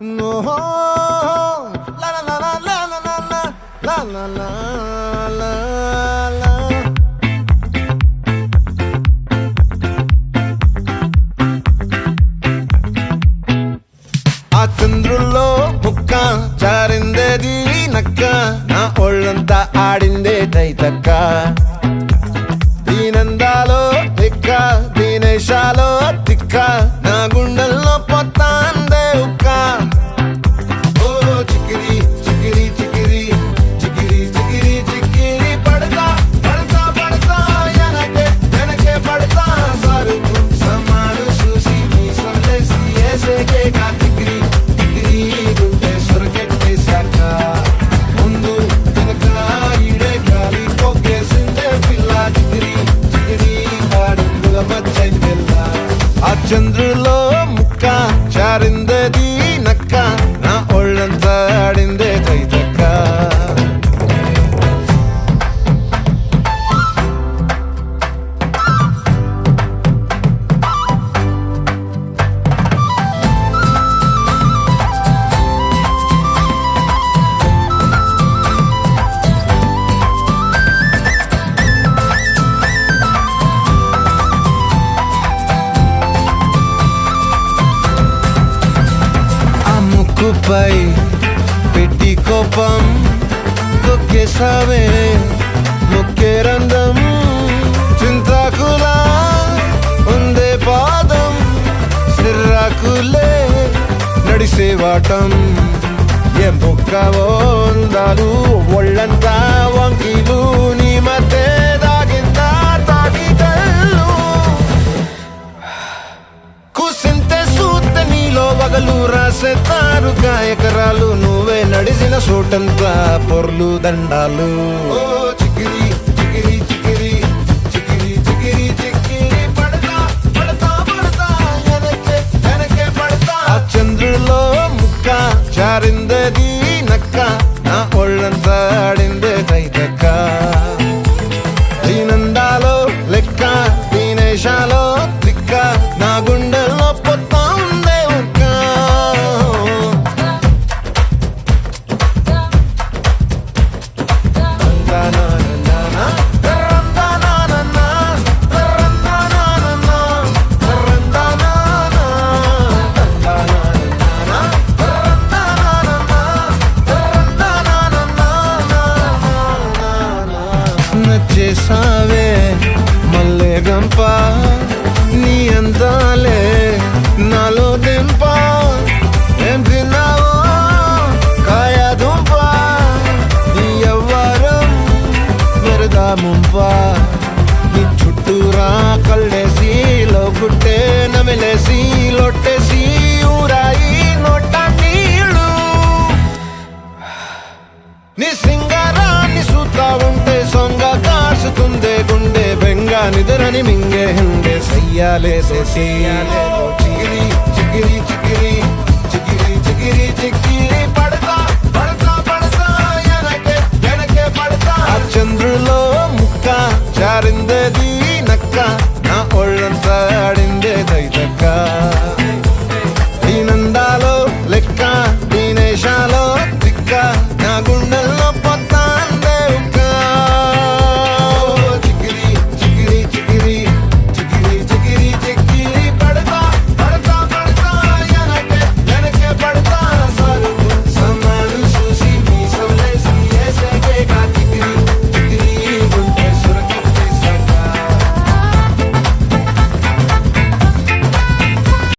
No, la la la la la la la la la la la la. ఆ చంద్రుల్లో ముక్క చారిందేది నక్క నా ఒళ్ళంతా ఆడిందే తైతక్క దీనందాలో తిక్క దీనేశాలో తిక్క నా గుండెల్లో పొత్తాందే ఉక్క ఓ చికిరి చికిరి చికిరి చికిరి చికిరి చికిరి పడతా పడతా పడతా ఎనకే ఎనకే పడతా సరుకు సమాను చూసి నీ సందేశి ఏసేకే కా చికిరి చికిరి గుండె సొరకెట్టేశాక ముందు వెనక ఈడే గాలి పోకేసిందే పిల్ల చికిరి చికిరి ఆడుగుల మచ్చై పిల్ల ఆ చంద్రులో ముక్క చారిందది నక్క నా ఒళ్ళంతా ఆడిందే తైతక్క ముక్కుపై పెట్టి కోపం తొక్కేసావే ముక్కే రంధ్రం చింతాకులా ఉందే పాదం సిర్రాకులే నడిసేవాటం ఏం బొక్కవో అందాలు ఒళ్ళంతా వంకీలు నీ మధ్య దాగిందా తాగిదళ్ళు కూసింతే సూత నీలో వగలు రాసేతారు గాయకరాలు నువ్వే నడిసిన చోటంతా పొర్లు దండాలు ఓ చికిరి చికిరి చికిరి చికిరి చికిరి చికిరి పడతా పడతా పడతా ఎనకే ఎనకే పడతా ఆ చంద్రులో ముక్క చారిందది నక్క నా ఒళ్ళంతా ఆడిందే తైతక్క దీనందాలో లెక్క దీనేశాలో తిక్క నా గుండెల్లో పొత్తా ఉందే ఉక్క నచ్చేసావే మల్లె గంప నీ అందాలే నాలో దింప ఏం తిన్నావో కాయ దుంప నీ ఎవ్వరం మెరదా ముంప నీ చుట్టూరా కళ్ళేసి లోగుట్టే నమిలేసి లొట్టేసి ఊరాయి నోట నీళ్ళు నీ సింగారాన్ని చూస్తా ఉంటే సొంగ కాసుతుందే గుండె బెంగా నిద్రని మింగే హండే సయ్యాలే